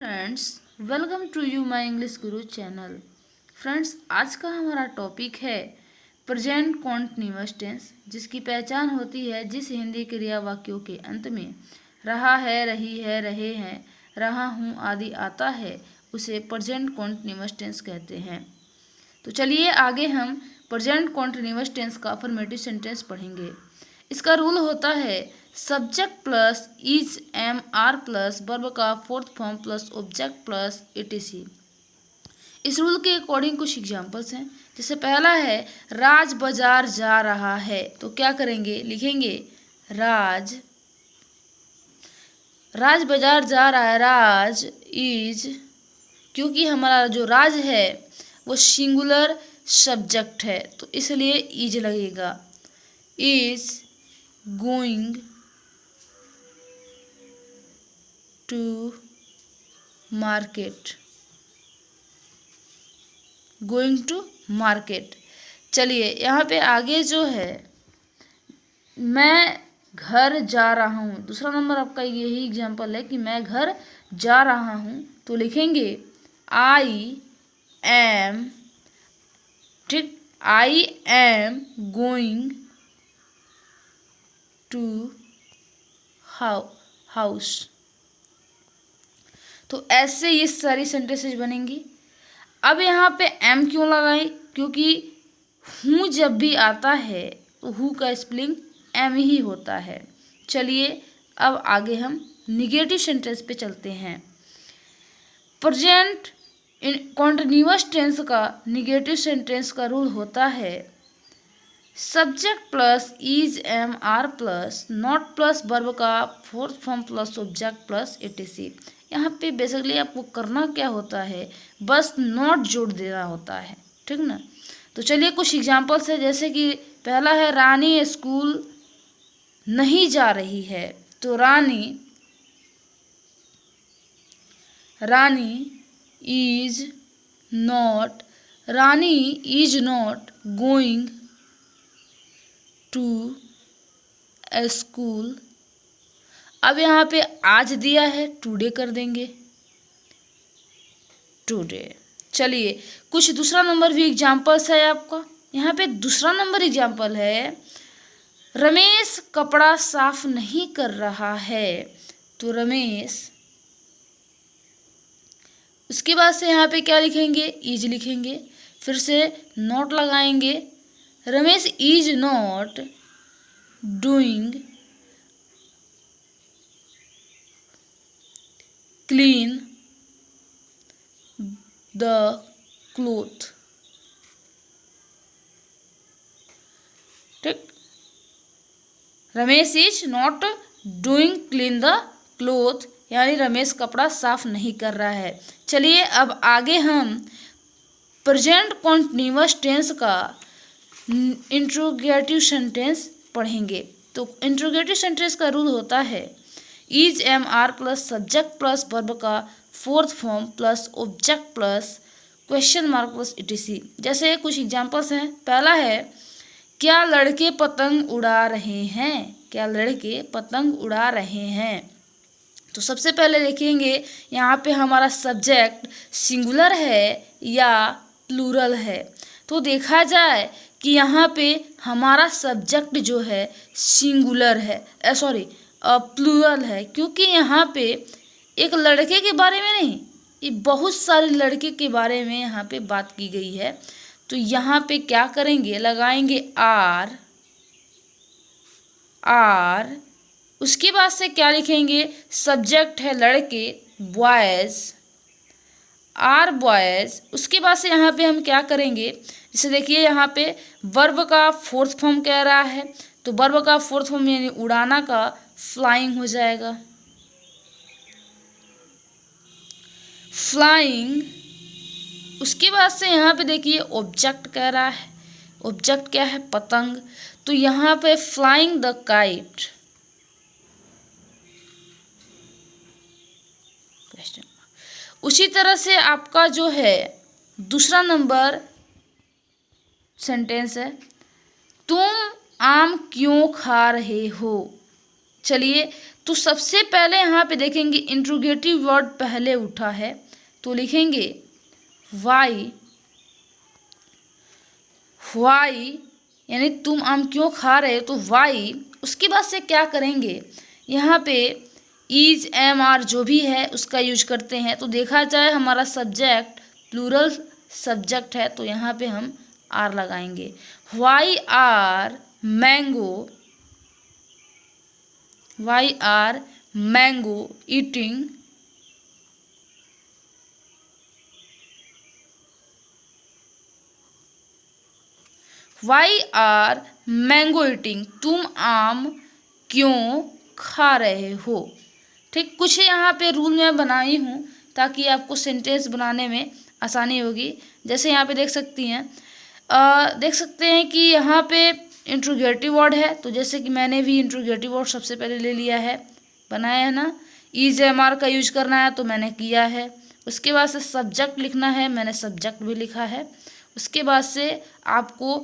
Friends, welcome to you my English guru channel. Friends, आज का हमारा टॉपिक है प्रेजेंट कॉन्टिन्यूअस टेंस, जिसकी पहचान होती है जिस हिंदी क्रिया वाक्यों के अंत में रहा है, रही है, रहे हैं, रहा हूँ आदि आता है, उसे प्रेजेंट कॉन्टिन्यूअस टेंस कहते हैं। तो चलिए आगे हम प्रेजेंट कॉन्टिन्यूअस टेंस का अफर्मेटिव सेंटेंस पढ़ेंगे। इसका रूल होता है subject plus is am are plus verb का fourth form plus object plus etc। इस रूल के अकॉर्डिंग कुछ एग्जांपल्स हैं। जैसे पहला है राज बाजार जा रहा है, तो क्या करेंगे, लिखेंगे राज बाजार जा रहा है। राज इज, क्योंकि हमारा जो राज है वो सिंगुलर सब्जेक्ट है तो इसलिए इज लगेगा। Is going to market, going to market. चलिए यहाँ पे आगे जो है मैं घर जा रहा हूँ, दूसरा नंबर आपका यही एग्जांपल है कि मैं घर जा रहा हूँ, तो लिखेंगे आई एम, ठीक, I am going to house. तो ऐसे ये सारी सेंटेंसेस बनेंगी। अब यहाँ पे एम क्यों लगाई, क्योंकि हूँ जब भी आता है तो हूँ का स्पेलिंग एम ही होता है। चलिए अब आगे हम निगेटिव सेंटेंस पे चलते हैं। प्रेजेंट कॉन्टिन्यूअस टेंस का निगेटिव सेंटेंस का रूल होता है subject plus is am are plus not plus verb का fourth form plus object plus etc। यहाँ पे बेसिकली आपको करना क्या होता है, बस नॉट जोड़ देना होता है, ठीक ना। तो चलिए कुछ एग्जांपल्स है। जैसे कि पहला है रानी स्कूल नहीं जा रही है, तो Rani is not going to school. अब यहाँ पे आज दिया है, टुडे कर देंगे, टुडे। चलिए कुछ दूसरा नंबर भी एग्जांपल्स है आपका। यहाँ पे दूसरा नंबर एग्जांपल है रमेश कपड़ा साफ नहीं कर रहा है, तो रमेश, उसके बाद से यहाँ पे क्या लिखेंगे, इज लिखेंगे, फिर से नॉट लगाएंगे। Ramesh is not doing clean the cloth, ठीक। Ramesh is not doing clean the cloth, यानी रमेश कपड़ा साफ नहीं कर रहा है। चलिए अब आगे हम प्रेजेंट कॉन्टिन्यूअस टेंस का इंट्रोगेटिव सेंटेंस पढ़ेंगे। तो इंट्रोगेटिव सेंटेंस का रूल होता है is am are plus subject plus verb का fourth form plus object plus question mark plus etc। जैसे कुछ एग्जांपल्स हैं। पहला है क्या लड़के पतंग उड़ा रहे हैं, क्या लड़के पतंग उड़ा रहे हैं। तो सबसे पहले देखेंगे यहाँ पे हमारा सब्जेक्ट सिंगुलर है या प्लूरल है। तो देखा जाए कि यहाँ पे हमारा सब्जेक्ट जो है सिंगुलर है, प्लूरल है, क्योंकि यहाँ पे एक लड़के के बारे में नहीं, ये बहुत सारे लड़के के बारे में यहाँ पे बात की गई है। तो यहाँ पे क्या करेंगे, लगाएंगे आर, उसके बाद से क्या लिखेंगे, सब्जेक्ट है लड़के, बॉयज, आर बॉयज। उसके बाद से यहाँ पे हम क्या करेंगे, जैसे देखिए यहाँ पे वर्ब का फोर्थ फॉर्म कह रहा है, तो वर्ब का फोर्थ फॉर्म यानी उड़ाना का फ्लाइंग हो जाएगा, फ्लाइंग। उसके बाद से यहाँ पे देखिए ऑब्जेक्ट कह रहा है, ऑब्जेक्ट क्या है, पतंग, तो यहाँ पे फ्लाइंग द काइट, उसी तरह से आपका जो है दूसरा नंबर सेंटेंस है तुम आम क्यों खा रहे हो। चलिए तो सबसे पहले यहाँ पे देखेंगे इंट्रोगेटिव वर्ड पहले उठा है, तो लिखेंगे वाई, वाई यानी तुम आम क्यों खा रहे हो, तो वाई। उसके बाद से क्या करेंगे, यहाँ पे इज एम आर जो भी है उसका यूज करते हैं। तो देखा जाए हमारा सब्जेक्ट प्लूरल सब्जेक्ट है, तो यहाँ पे हम आर लगाएंगे। Why are mango, why are mango eating, why are mango eating, तुम आम क्यों खा रहे हो। ठीक, कुछ यहाँ पे रूल मैं बनाई हूँ ताकि आपको सेंटेंस बनाने में आसानी होगी। जैसे यहाँ पे देख सकती हैं, देख सकते हैं कि यहाँ पे इंट्रोगेटिव वर्ड है, तो जैसे कि मैंने भी इंट्रोगेटिव वर्ड सबसे पहले ले लिया है, बनाया है ना। इज एम आर का यूज करना है तो मैंने किया है। उसके बाद से सब्जेक्ट लिखना है, मैंने सब्जेक्ट भी लिखा है। उसके बाद से आपको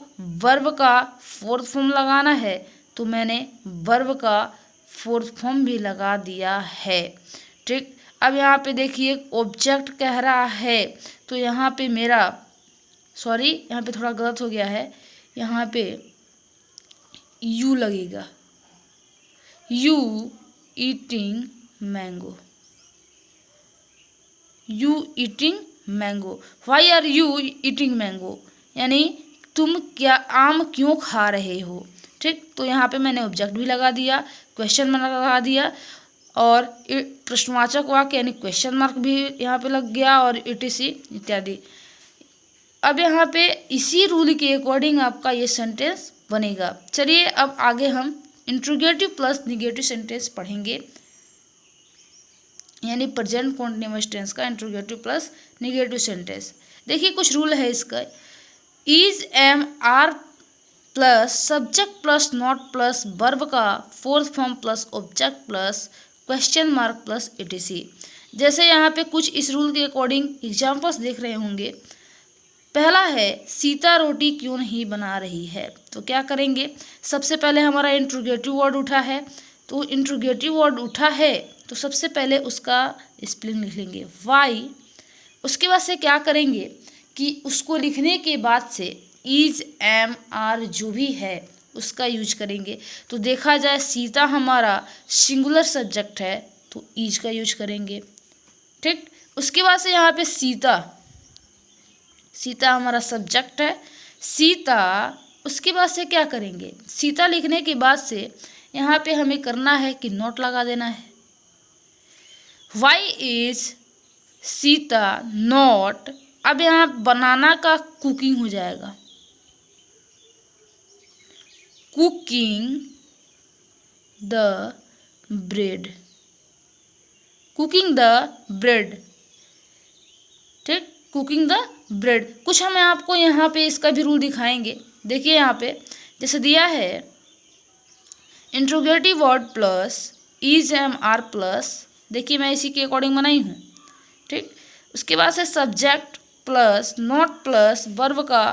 वर्ब का फोर्थ फॉर्म लगाना है, तो मैंने वर्ब का फोर्थ फॉर्म भी लगा दिया है। ठीक, अब यहाँ पे देखिए ऑब्जेक्ट कह रहा है, तो यहाँ पे मेरा सॉरी यहाँ पे थोड़ा गलत हो गया है, यहाँ पे यू लगेगा, you eating mango, you eating mango, why are you eating mango, यानी तुम क्या आम क्यों खा रहे हो। ठीक, तो यहाँ पे मैंने ऑब्जेक्ट भी लगा दिया, क्वेश्चन मार्क लगा दिया, और प्रश्नवाचक वाक्य यानी क्वेश्चन मार्क भी यहाँ पे लग गया, और इटीसी इत्यादि। अब यहाँ पे इसी रूल के अकॉर्डिंग आपका ये सेंटेंस बनेगा। चलिए अब आगे हम इंट्रोगेटिव प्लस निगेटिव सेंटेंस पढ़ेंगे, यानी प्रेजेंट कॉन्टिन्यूअस टेंस का इंट्रोगेटिव प्लस निगेटिव सेंटेंस। देखिए कुछ रूल है इसका। Is am are plus subject plus not plus verb का fourth form plus object plus question mark plus etc. जैसे यहाँ पे कुछ इस रूल के अकॉर्डिंग एग्जाम्पल्स देख रहे होंगे। पहला है सीता रोटी क्यों नहीं बना रही है, तो क्या करेंगे, सबसे पहले हमारा इंट्रोगेटिव वर्ड उठा है, तो इंट्रोगेटिव वर्ड उठा है तो सबसे पहले उसका स्पेलिंग लिख लेंगे वाई। उसके बाद से क्या करेंगे कि उसको लिखने के बाद से इज एम आर जो भी है उसका यूज करेंगे। तो देखा जाए सीता हमारा सिंगुलर सब्जेक्ट है, तो इज का यूज करेंगे। ठीक, उसके बाद से यहाँ पे सीता, सीता हमारा सब्जेक्ट है, सीता। उसके बाद से क्या करेंगे, सीता लिखने के बाद से यहाँ पे हमें करना है कि नोट लगा देना है। वाई इज सीता नॉट, अब यहाँ बनाना का कुकिंग हो जाएगा, cooking the bread, cooking the bread. ठीक, कुकिंग द ब्रेड। कुछ हम आपको यहाँ पे इसका भी रूल दिखाएंगे। देखिए यहाँ पे जैसे दिया है interrogative word plus is am are plus, देखिए मैं इसी के अकॉर्डिंग बनाई हूँ। ठीक, उसके बाद से subject plus not plus verb का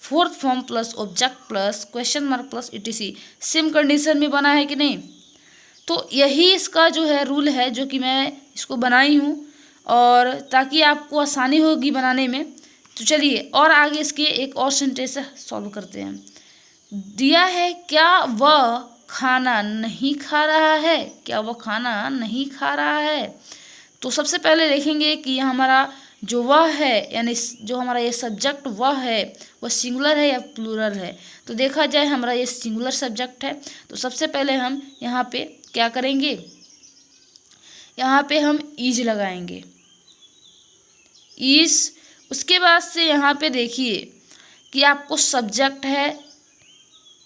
fourth form plus object plus question mark plus etc. Same condition में बना है कि नहीं, तो यही इसका जो है रूल है जो कि मैं इसको बनाई हूँ, और ताकि आपको आसानी होगी बनाने में। तो चलिए और आगे इसके एक और सेंटेंस सॉल्व करते हैं। दिया है क्या वह खाना नहीं खा रहा है, क्या वह खाना नहीं खा रहा है। तो सबसे पहले देखेंगे कि हमारा जो वह है यानी जो हमारा ये सब्जेक्ट वह है वह सिंगुलर है या प्लूरल है। तो देखा जाए हमारा ये सिंगुलर सब्जेक्ट है, तो सबसे पहले हम यहाँ पे क्या करेंगे, यहाँ पे हम इज लगाएंगे, इज। उसके बाद से यहाँ पे देखिए कि आपको सब्जेक्ट है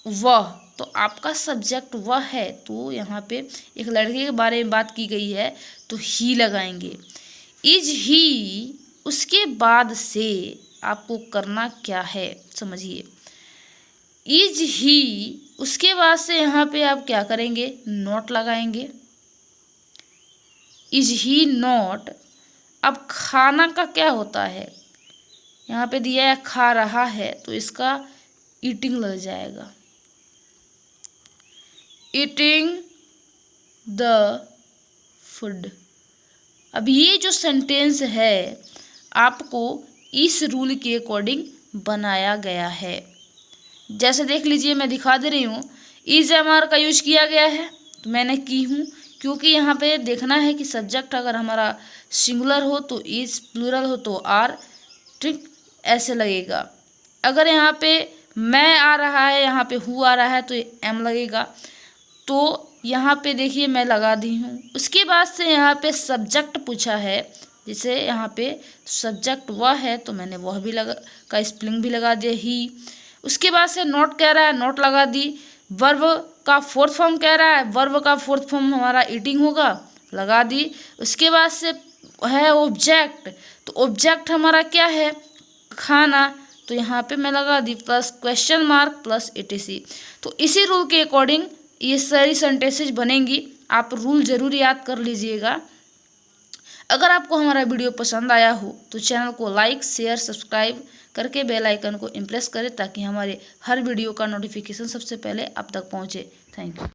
वह, तो आपका सब्जेक्ट वह है, तो यहाँ पे एक लड़के के बारे में बात की गई है तो ही लगाएंगे। इज ही, उसके बाद से आपको करना क्या है समझिए, इज ही। उसके बाद से यहाँ पे आप क्या करेंगे, नॉट लगाएंगे, इज ही नॉट। अब खाना का क्या होता है, यहाँ पे दिया है खा रहा है, तो इसका ईटिंग लग जाएगा, ईटिंग द फूड। अब ये जो सेंटेंस है आपको इस रूल के अकॉर्डिंग बनाया गया है। जैसे देख लीजिए, मैं दिखा दे रही हूँ, इज एम आर का यूज किया गया है तो मैंने की हूँ, क्योंकि यहाँ पे देखना है कि सब्जेक्ट अगर हमारा सिंगुलर हो तो इज, प्लूरल हो तो आर, ठीक, ऐसे लगेगा। अगर यहाँ पे मैं आ रहा है, यहाँ पे हु आ रहा है तो एम लगेगा। तो यहाँ पे देखिए मैं लगा दी हूँ। उसके बाद से यहाँ पे सब्जेक्ट पूछा है, जैसे यहाँ पे सब्जेक्ट वह है तो मैंने वह भी लगा का स्पेलिंग भी लगा दिया ही। उसके बाद से नोट कह रहा है, नोट लगा दी। वर्ब का फोर्थ फॉर्म कह रहा है, वर्ब का फोर्थ फॉर्म हमारा ईटिंग होगा, लगा दी। उसके बाद से है ऑब्जेक्ट, तो ऑब्जेक्ट हमारा क्या है, खाना, तो यहाँ पे मैं लगा दी plus question mark plus etc। तो इसी रूल के अकॉर्डिंग ये सारी सेंटेंसेज बनेंगी। आप रूल ज़रूर याद कर लीजिएगा। अगर आपको हमारा वीडियो पसंद आया हो तो चैनल को लाइक, शेयर, सब्सक्राइब करके बेल आइकन को इम्प्रेस करें ताकि हमारे हर वीडियो का नोटिफिकेशन सबसे पहले आप तक पहुँचे। Thank you.